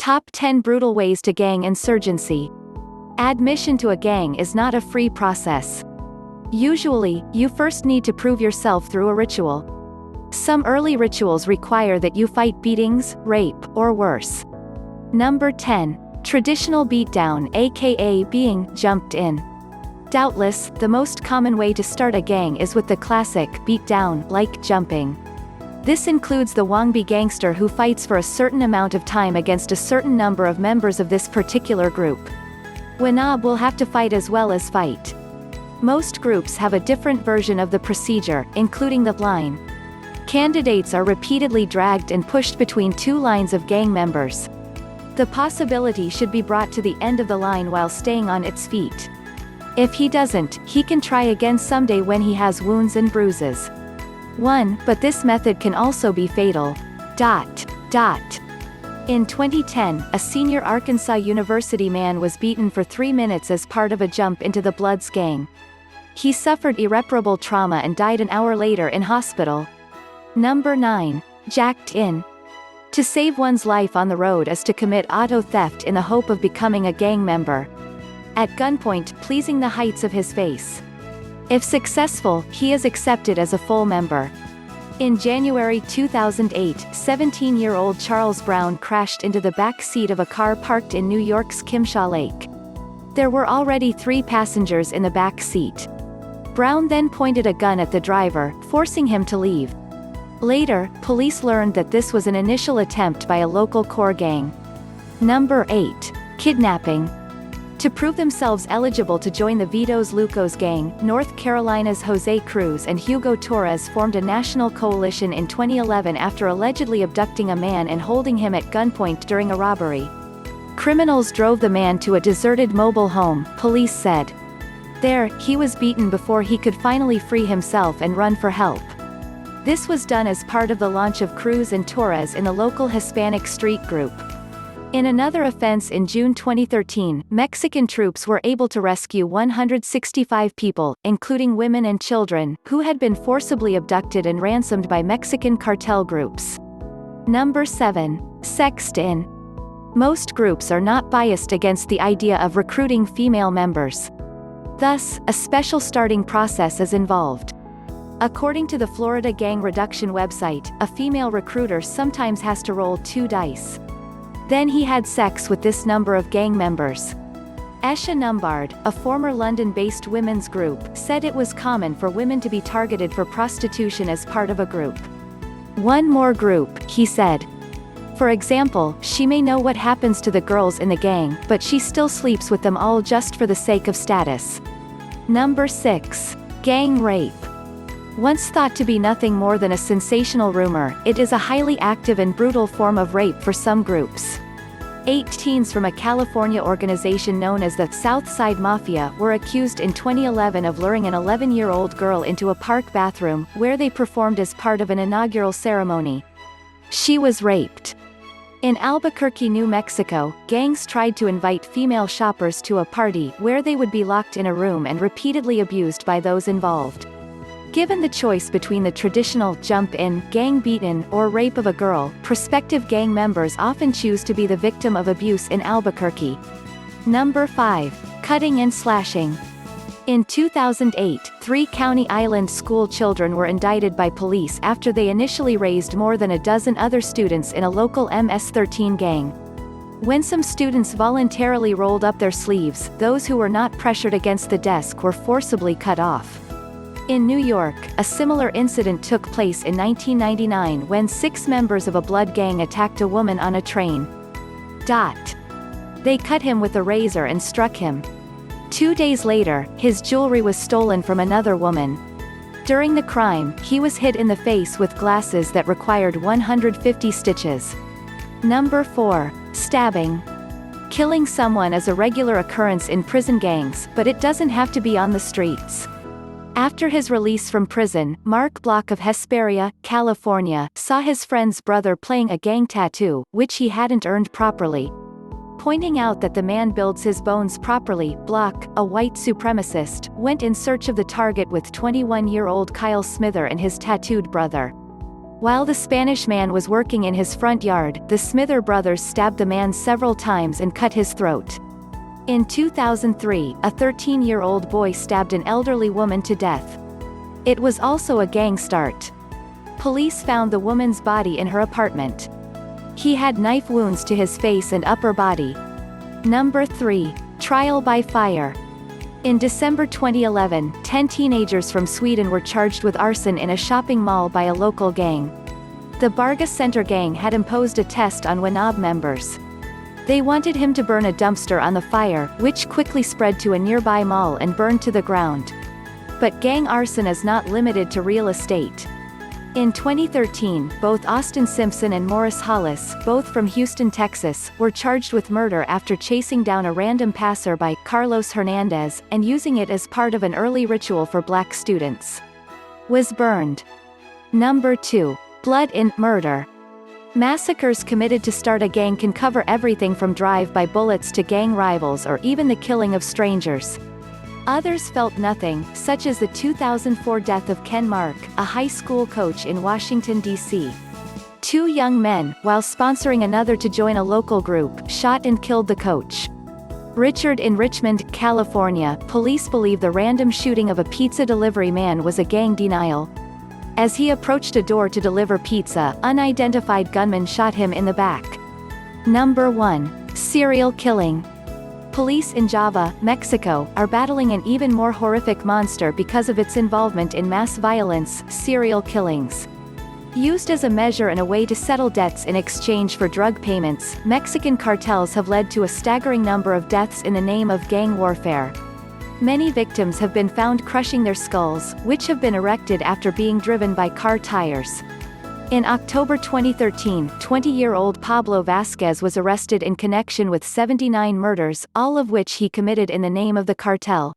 Top 10 Brutal Ways to Gang Insurgency. Admission to a gang is not a free process. Usually, you first need to prove yourself through a ritual. Some early rituals require that you fight beatings, rape, or worse. Number 10. Traditional beatdown, aka being jumped in. Doubtless, the most common way to start a gang is with the classic beatdown, like jumping. This includes the wannabe gangster who fights for a certain amount of time against a certain number of members of this particular group. Wannabe will have to fight as well as fight. Most groups have a different version of the procedure, including the line. Candidates are repeatedly dragged and pushed between two lines of gang members. The possibility should be brought to the end of the line while staying on its feet. If he doesn't, he can try again someday when he has wounds and bruises. But this method can also be fatal. In 2010, a senior Arkansas University man was beaten for 3 minutes as part of a jump into the Bloods gang. He suffered irreparable trauma and died an hour later in hospital. Number 9. Jacked in. To save one's life on the road is to commit auto theft in the hope of becoming a gang member. At gunpoint, pleasing the heights of his face. If successful, he is accepted as a full member. In January 2008, 17-year-old Charles Brown crashed into the back seat of a car parked in New York's Kimshaw Lake. There were already 3 passengers in the back seat. Brown then pointed a gun at the driver, forcing him to leave. Later, police learned that this was an initial attempt by a local core gang. Number 8. Kidnapping. To prove themselves eligible to join the Vitos Lucos gang, North Carolina's Jose Cruz and Hugo Torres formed a national coalition in 2011 after allegedly abducting a man and holding him at gunpoint during a robbery. Criminals drove the man to a deserted mobile home, police said. There, he was beaten before he could finally free himself and run for help. This was done as part of the launch of Cruz and Torres in the local Hispanic street group. In another offense in June 2013, Mexican troops were able to rescue 165 people, including women and children, who had been forcibly abducted and ransomed by Mexican cartel groups. Number 7. Sexed in. Most groups are not biased against the idea of recruiting female members. Thus, a special starting process is involved. According to the Florida Gang Reduction website, a female recruiter sometimes has to roll 2 dice. Then he had sex with this number of gang members. Esha Numbard, a former London-based women's group, said it was common for women to be targeted for prostitution as part of a group. One more group, he said. For example, she may know what happens to the girls in the gang, but she still sleeps with them all just for the sake of status. Number 6. Gang rape. Once thought to be nothing more than a sensational rumor, it is a highly active and brutal form of rape for some groups. 8 teens from a California organization known as the South Side Mafia were accused in 2011 of luring an 11-year-old girl into a park bathroom, where they performed as part of an inaugural ceremony. She was raped. In Albuquerque, New Mexico, gangs tried to invite female shoppers to a party where they would be locked in a room and repeatedly abused by those involved. Given the choice between the traditional jump-in, gang beat-in, or rape of a girl, prospective gang members often choose to be the victim of abuse in Albuquerque. Number 5. Cutting and slashing. In 2008, 3 County Island school children were indicted by police after they initially raised more than a dozen other students in a local MS-13 gang. When some students voluntarily rolled up their sleeves, those who were not pressured against the desk were forcibly cut off. In New York, a similar incident took place in 1999 when 6 members of a blood gang attacked a woman on a train. They cut him with a razor and struck him. 2 days later, his jewelry was stolen from another woman. During the crime, he was hit in the face with glasses that required 150 stitches. Number 4. Stabbing. Killing someone is a regular occurrence in prison gangs, but it doesn't have to be on the streets. After his release from prison, Mark Block of Hesperia, California, saw his friend's brother playing a gang tattoo, which he hadn't earned properly. Pointing out that the man builds his bones properly, Block, a white supremacist, went in search of the target with 21-year-old Kyle Smither and his tattooed brother. While the Spanish man was working in his front yard, the Smither brothers stabbed the man several times and cut his throat. In 2003, a 13-year-old boy stabbed an elderly woman to death. It was also a gang start. Police found the woman's body in her apartment. He had knife wounds to his face and upper body. Number 3. Trial by fire. In December 2011, 10 teenagers from Sweden were charged with arson in a shopping mall by a local gang. The Barga Center gang had imposed a test on Wanab members. They wanted him to burn a dumpster on the fire, which quickly spread to a nearby mall and burned to the ground. But gang arson is not limited to real estate. In 2013, both Austin Simpson and Morris Hollis, both from Houston, Texas, were charged with murder after chasing down a random passerby, Carlos Hernandez, and using it as part of an early ritual for black students. Was burned. Number 2. Blood in murder. Massacres committed to start a gang can cover everything from drive-by bullets to gang rivals or even the killing of strangers. Others felt nothing, such as the 2004 death of Ken Mark, a high school coach in Washington, D.C. 2 young men, while sponsoring another to join a local group, shot and killed the coach. Richard in Richmond, California, police believe the random shooting of a pizza delivery man was a gang denial. As he approached a door to deliver pizza, unidentified gunmen shot him in the back. Number 1. Serial killing. Police in Java, Mexico, are battling an even more horrific monster because of its involvement in mass violence, serial killings. Used as a measure and a way to settle debts in exchange for drug payments, Mexican cartels have led to a staggering number of deaths in the name of gang warfare. Many victims have been found crushing their skulls, which have been erected after being driven by car tires. In October 2013, 20-year-old Pablo Vasquez was arrested in connection with 79 murders, all of which he committed in the name of the cartel.